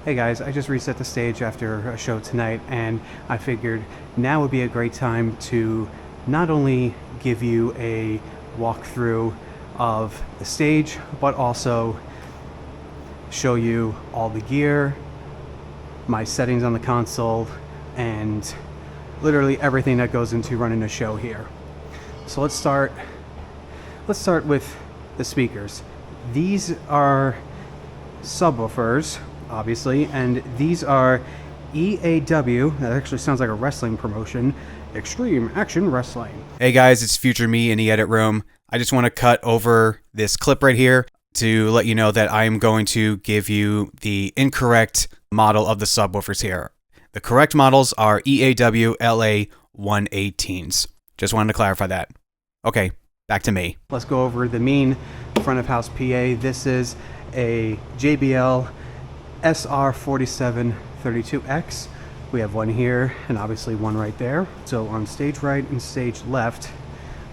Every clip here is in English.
Hey guys, I just reset the stage after a show tonight, and I figured now would be a great time to not only give you a walkthrough of the stage, but also show you all the gear, my settings on the console, and literally everything that goes into running a show here. So let's start with the speakers. These are subwoofers, obviously, and these are EAW, that actually sounds like a wrestling promotion, Extreme Action Wrestling. Hey guys, it's Future Me in the edit room. I just want to cut over this clip right here to let you know that I am going to give you the incorrect model of the subwoofers here. The correct models are EAW LA 118s. Just wanted to clarify that. Okay, back to me. Let's go over the main front of house PA. This is a JBL SR4732X. We have one here and obviously one right there. So on stage right and stage left,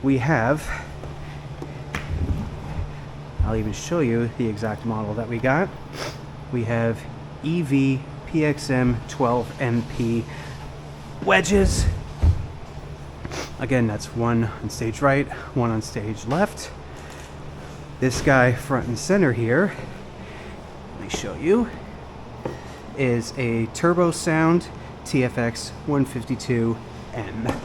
we have, I'll even show you the exact model that we got. We have EV PXM 12MP wedges. Again, that's one on stage right, one on stage left. This guy front and center here, let me show you, is a Turbo Sound TFX 152M.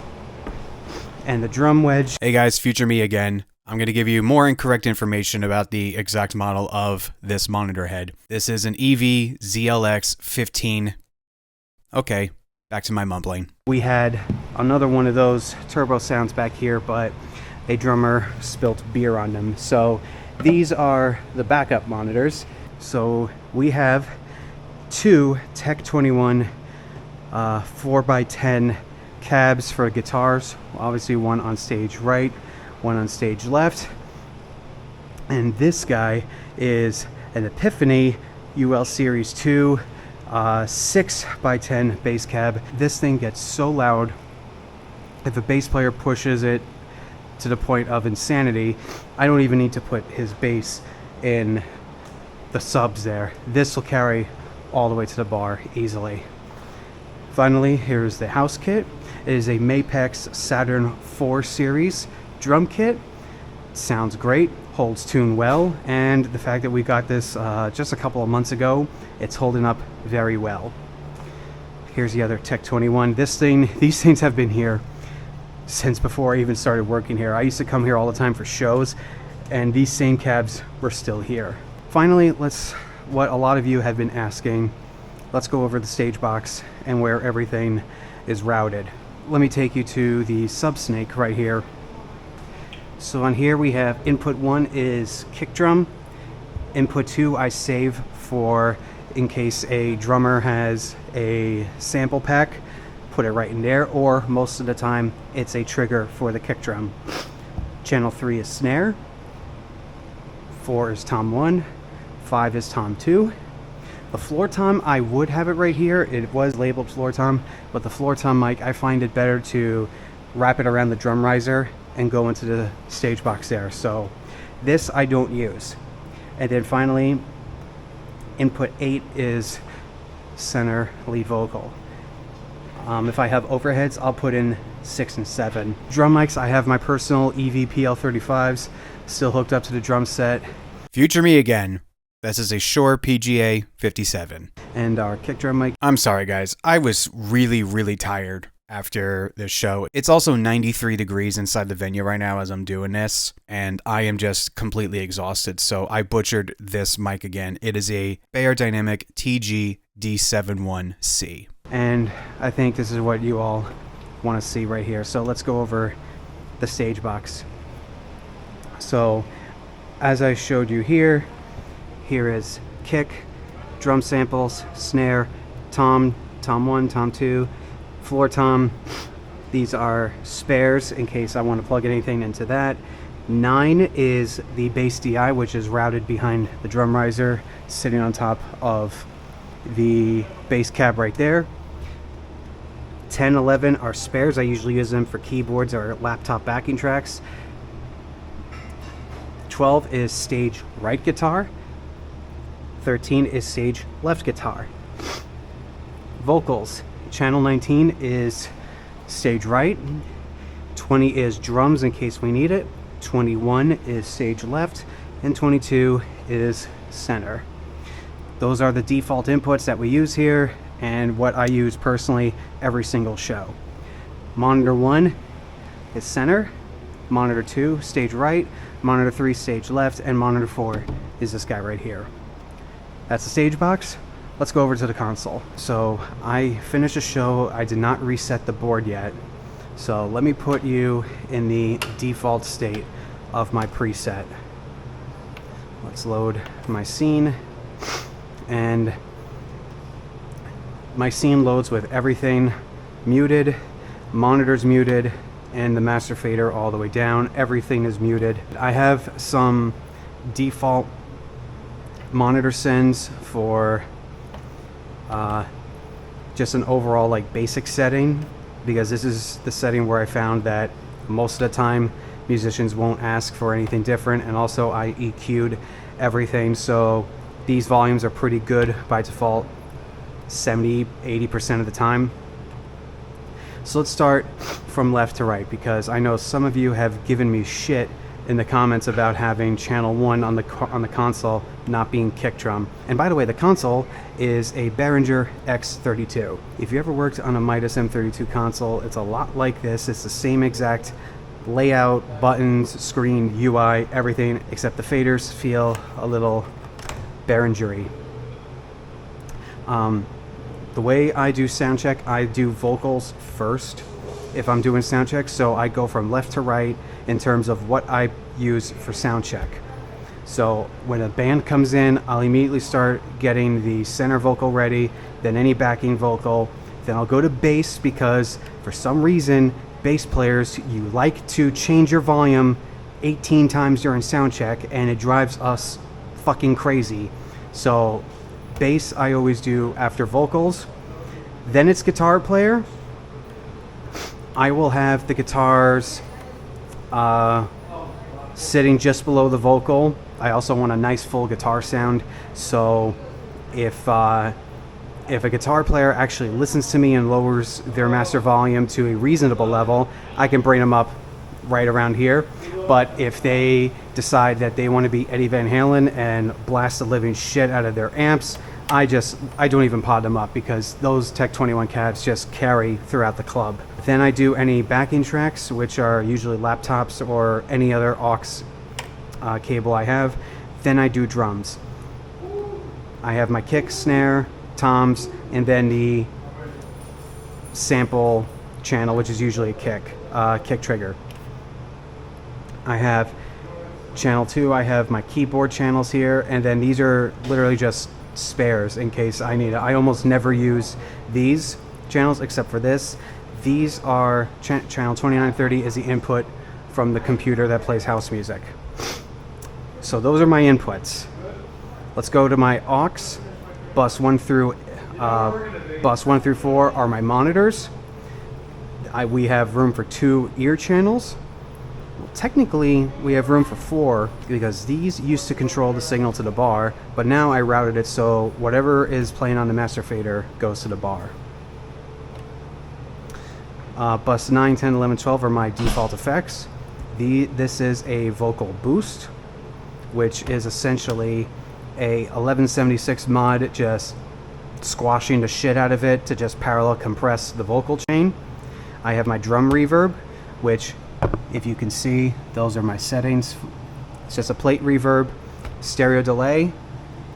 And the drum wedge. Hey guys, Future Me again. I'm going to give you more incorrect information about the exact model of this monitor head. This is an EV ZLX 15. Okay, back to my mumbling. We had another one of those Turbo Sounds back here, but a drummer spilt beer on them. So these are the backup monitors. So we have two Tech 21 4x10 cabs for guitars. Obviously one on stage right, one on stage left. And this guy is an Epiphany UL Series 2 6x10 bass cab. This thing gets so loud. If a bass player pushes it to the point of insanity, I don't even need to put his bass in the subs there. This will carry all the way to the bar easily. Finally, here's the house kit. It is a Mapex Saturn 4 series drum kit. Sounds great, holds tune well, and the fact that we got this just a couple of months ago, it's holding up very well. Here's the other Tech 21. These things have been here since before I even started working here. I used to come here all the time for shows, and these same cabs were still here. Finally, what a lot of you have been asking, let's go over the stage box and where everything is routed. Let me take you to the sub-snake right here. So on here we have input 1 is kick drum. Input 2 I save for in case a drummer has a sample pack, put it right in there, or most of the time it's a trigger for the kick drum. Channel 3 is snare. 4 is tom 1. 5 is tom 2. The floor tom, I would have it right here. It was labeled floor tom, but the floor tom mic, I find it better to wrap it around the drum riser and go into the stage box there. So this I don't use. And then finally, input 8 is center lead vocal. If I have overheads, I'll put in 6 and 7. Drum mics, I have my personal EV PL35s still hooked up to the drum set. Future Me again. This is a Shure PGA 57. And our kick drum mic. I'm sorry guys, I was really tired after this show. It's also 93 degrees inside the venue right now as I'm doing this, and I am just completely exhausted, so I butchered this mic again. It is a Beyerdynamic TG D71C. And I think this is what you all want to see right here. So let's go over the stage box. So as I showed you here is kick, drum samples, snare, tom 1, tom 2, floor tom. These are spares in case I want to plug anything into that. 9 is the bass DI, which is routed behind the drum riser, sitting on top of the bass cab right there. 10, 11 are spares. I usually use them for keyboards or laptop backing tracks. 12 is stage right guitar. 13 is stage left guitar. Vocals. Channel 19 is stage right. 20 is drums in case we need it. 21 is stage left. And 22 is center. Those are the default inputs that we use here and what I use personally every single show. Monitor 1 is center. Monitor 2, stage right. Monitor 3, stage left. And monitor 4 is this guy right here. That's the stage box. Let's go over to the console. So I finished a show. I did not reset the board yet. So let me put you in the default state of my preset. Let's load my scene. And my scene loads with everything muted, monitors muted, and the master fader all the way down. Everything is muted. I have some default monitor sends for just an overall like basic setting, because this is the setting where I found that most of the time musicians won't ask for anything different, and also I EQ'd everything, so these volumes are pretty good by default 70-80% of the time. So let's start from left to right, because I know some of you have given me shit in the comments about having channel 1 on the console not being kick drum. And by the way, the console is a Behringer X32. If you ever worked on a Midas M32 console, it's a lot like this. It's the same exact layout, buttons, screen, UI, everything, except the faders feel a little Behringer-y. The way I do sound check, I do vocals first if I'm doing sound check, so I go from left to right in terms of what I use for sound check. So when a band comes in, I'll immediately start getting the center vocal ready, then any backing vocal, then I'll go to bass, because for some reason bass players, you like to change your volume 18 times during sound check, and it drives us fucking crazy. So bass I always do after vocals. Then it's guitar player. I will have the guitars sitting just below the vocal. I also want a nice full guitar sound, so if a guitar player actually listens to me and lowers their master volume to a reasonable level, I can bring them up right around here. But if they decide that they want to be Eddie Van Halen and blast the living shit out of their amps, I don't even pod them up, because those Tech 21 cabs just carry throughout the club. Then I do any backing tracks, which are usually laptops or any other aux cable I have. Then I do drums. I have my kick, snare, toms, and then the sample channel, which is usually a kick trigger. I have channel 2, I have my keyboard channels here, and then these are literally just spares in case I need it. I almost never use these channels except for this. These are channel 2930 is the input from the computer that plays house music. So those are my inputs. Let's go to my aux. Bus 1 through 4 are my monitors. We have room for 2 ear channels. Well, technically, we have room for 4, because these used to control the signal to the bar, but now I routed it so whatever is playing on the master fader goes to the bar. Bus 9, 10, 11, 12 are my default effects. This is a vocal boost, which is essentially a 1176 mod, just squashing the shit out of it to just parallel compress the vocal chain. I have my drum reverb, which, if you can see, those are my settings. It's just a plate reverb, stereo delay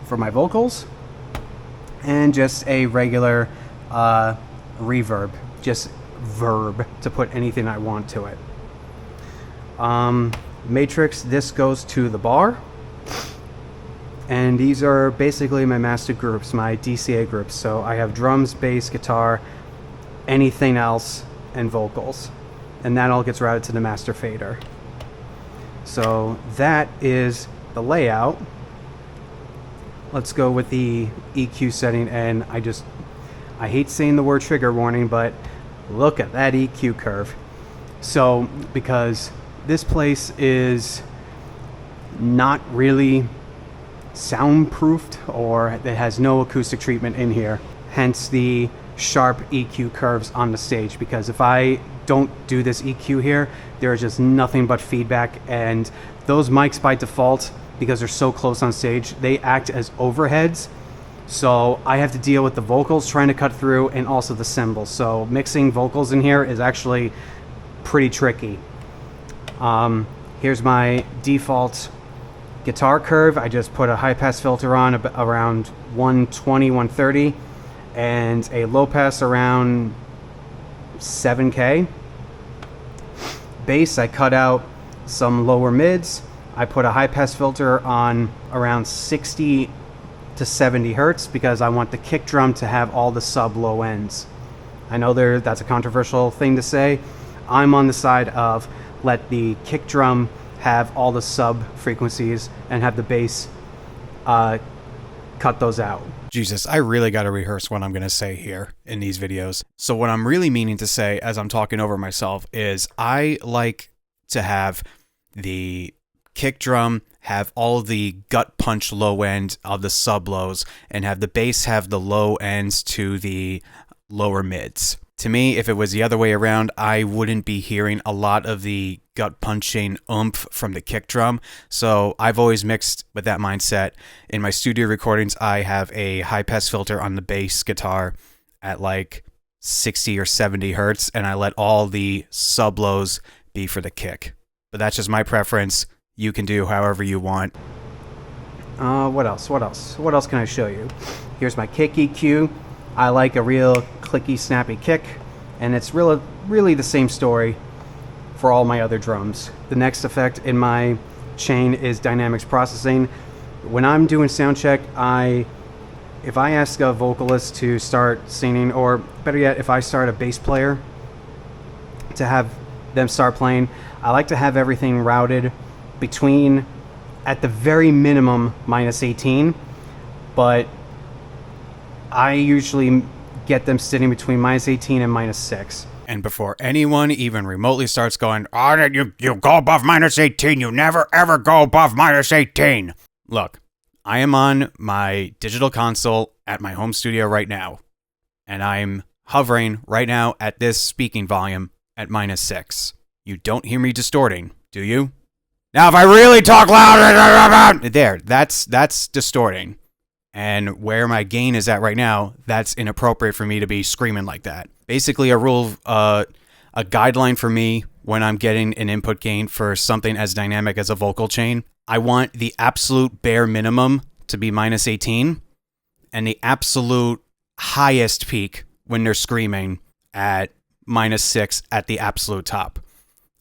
for my vocals, and just a regular reverb, just verb to put anything I want to it. Matrix, this goes to the bar. And these are basically my master groups, my DCA groups. So I have drums, bass, guitar, anything else, and vocals. And that all gets routed to the master fader. So that is the layout. Let's go with the EQ setting, and I hate saying the word trigger warning, but look at that EQ curve. So because this place is not really soundproofed, or it has no acoustic treatment in here, hence the sharp EQ curves on the stage, because if I don't do this EQ here, there is just nothing but feedback, and those mics by default, because they're so close on stage, they act as overheads. So I have to deal with the vocals trying to cut through and also the cymbals. So mixing vocals in here is actually pretty tricky. Here's my default guitar curve. I just put a high pass filter on around 120, 130, and a low pass around 7K. Bass, I cut out some lower mids. I put a high pass filter on around 60 to 70 hertz because I want the kick drum to have all the sub low ends. I know that's a controversial thing to say. I'm on the side of let the kick drum have all the sub frequencies and have the bass cut those out. Jesus, I really got to rehearse what I'm going to say here in these videos. So what I'm really meaning to say as I'm talking over myself is I like to have the kick drum have all the gut punch low end of the sub lows and have the bass have the low ends to the lower mids. To me, if it was the other way around, I wouldn't be hearing a lot of the gut punching oomph from the kick drum. So I've always mixed with that mindset. In my studio recordings, I have a high pass filter on the bass guitar at like 60 or 70 hertz, and I let all the sub lows be for the kick. But that's just my preference. You can do however you want. What else? What else can I show you? Here's my kick EQ. I like a real clicky, snappy kick, and it's really the same story for all my other drums. The next effect in my chain is dynamics processing. When I'm doing sound check, if I ask a vocalist to start singing, or better yet, if I start a bass player to have them start playing, I like to have everything routed between, at the very minimum, -18, but I usually get them sitting between -18 and -6. And before anyone even remotely starts going, oh, you go above -18, you never ever go above -18. Look, I am on my digital console at my home studio right now, and I'm hovering right now at this speaking volume at -6. You don't hear me distorting, do you? Now, if I really talk louder, there, that's distorting. And where my gain is at right now, that's inappropriate for me to be screaming like that. Basically, a guideline for me when I'm getting an input gain for something as dynamic as a vocal chain, I want the absolute bare minimum to be -18, and the absolute highest peak when they're screaming at -6 at the absolute top.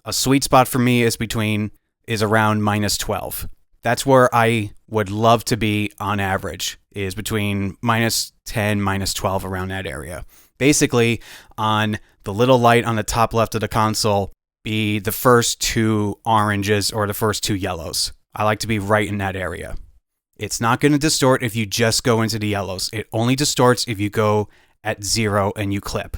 A sweet spot for me is around -12. That's where I would love to be on average, is between -10, -12, around that area. Basically, on the little light on the top left of the console, be the first 2 oranges or the first 2 yellows. I like to be right in that area. It's not going to distort if you just go into the yellows. It only distorts if you go at 0 and you clip.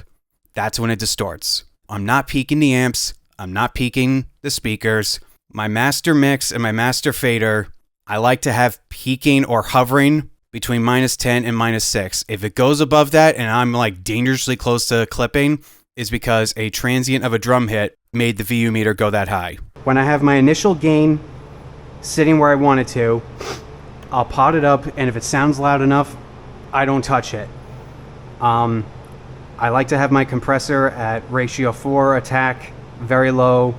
That's when it distorts. I'm not peaking the amps. I'm not peaking the speakers. My master mix and my master fader, I like to have peaking or hovering between -10 and -6. If it goes above that and I'm like dangerously close to clipping, is because a transient of a drum hit made the VU meter go that high. When I have my initial gain sitting where I want it to, I'll pot it up, and if it sounds loud enough, I don't touch it. I like to have my compressor at ratio 4, attack very low,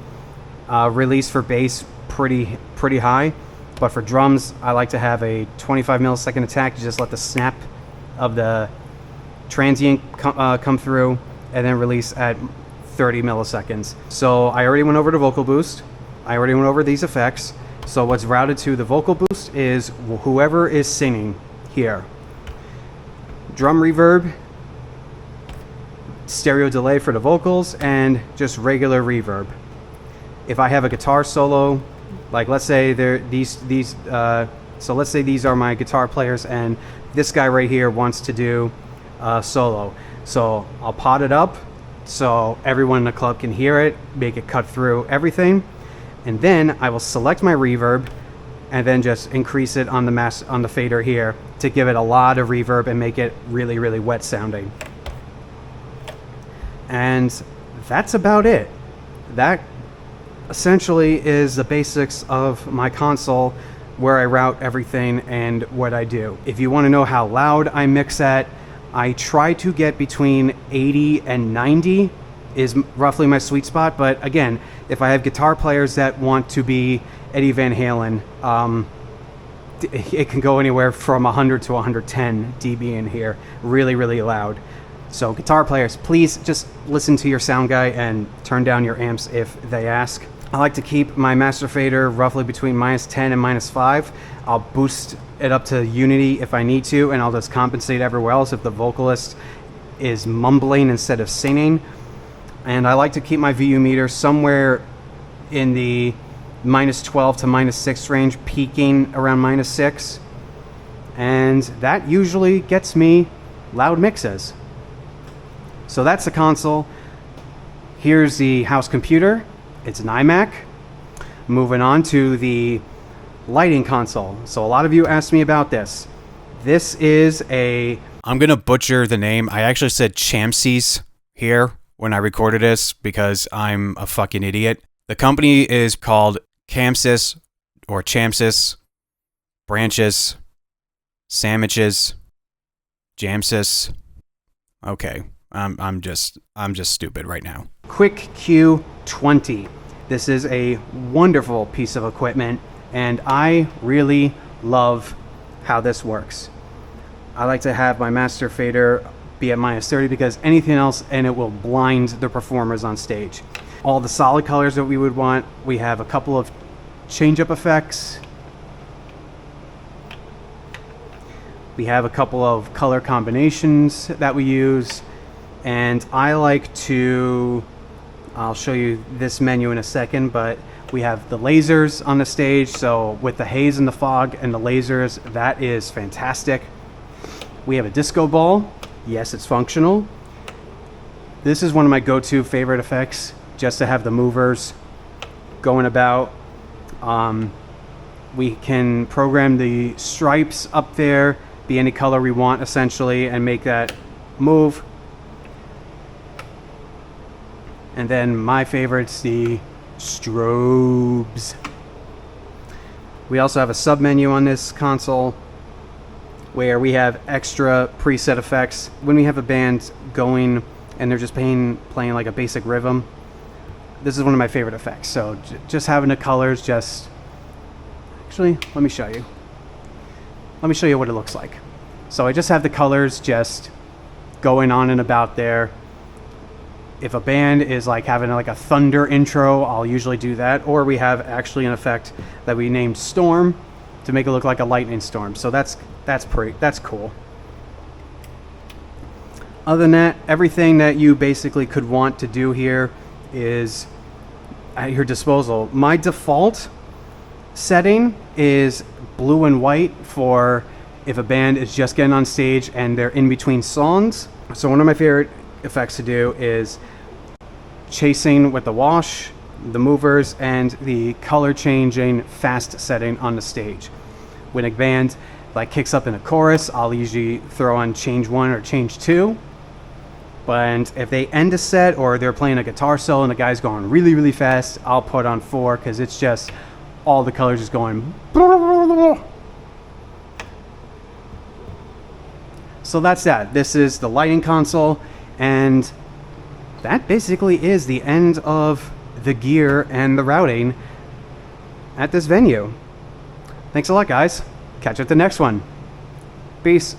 release for bass pretty high, but for drums I like to have a 25 millisecond attack. You just let the snap of the transient come through, and then release at 30 milliseconds. So I already went over the vocal boost. I already went over these effects. So what's routed to the vocal boost is whoever is singing here. Drum reverb, stereo delay for the vocals, and just regular reverb. If I have a guitar solo, like let's say so let's say these are my guitar players, and this guy right here wants to do a solo. So I'll pot it up so everyone in the club can hear it, make it cut through everything, and then I will select my reverb and then just increase it on the fader here to give it a lot of reverb and make it really, really wet sounding. And that's about it. That essentially is the basics of my console, where I route everything and what I do. If you want to know how loud I mix at, I try to get between 80 and 90 is roughly my sweet spot. But again, if I have guitar players that want to be Eddie Van Halen, it can go anywhere from 100 to 110 dB in here, really, really loud. So guitar players, please just listen to your sound guy and turn down your amps if they ask. I like to keep my master fader roughly between -10 and -5. I'll boost it up to unity if I need to, and I'll just compensate everywhere else if the vocalist is mumbling instead of singing. And I like to keep my VU meter somewhere in the -12 to -6 range, peaking around -6. And that usually gets me loud mixes. So that's the console. Here's the house computer. It's an iMac. Moving on to the lighting console. So a lot of you asked me about this. This is a... I'm going to butcher the name. I actually said Champsies here when I recorded this because I'm a fucking idiot. The company is called Campsys or Champsys, Branches, Sandwiches, Jamsys. Okay, I'm just stupid right now. Quick Q20. This is a wonderful piece of equipment, and I really love how this works. I like to have my master fader be at -30 because anything else and it will blind the performers on stage. All the solid colors that we would want. We have a couple of change-up effects. We have a couple of color combinations that we use. And I like to, I'll show you this menu in a second, but we have the lasers on the stage. So with the haze and the fog and the lasers, that is fantastic. We have a disco ball. Yes, it's functional. This is one of my go-to favorite effects, just to have the movers going about. We can program the stripes up there, be any color we want essentially, and make that move. And then my favorite's the strobes. We also have a sub menu on this console where we have extra preset effects. When we have a band going and they're just playing like a basic rhythm, this is one of my favorite effects. So just having the colors just... Actually, let me show you. Let me show you what it looks like. So I just have the colors just going on and about there. If a band is like having like a thunder intro, I'll usually do that. Or we have actually an effect that we named Storm to make it look like a lightning storm. So that's cool. Other than that, everything that you basically could want to do here is at your disposal. My default setting is blue and white for if a band is just getting on stage and they're in between songs. So one of my favorite effects to do is chasing with the wash, the movers, and the color changing fast setting on the stage. When a band like kicks up in a chorus, I'll usually throw on change 1 or change 2. But if they end a set or they're playing a guitar solo and the guy's going really, really fast, I'll put on 4 because it's just all the colors just going. So that's that. This is the lighting console, and that basically is the end of the gear and the routing at this venue. Thanks a lot, guys. Catch you at the next one. Peace.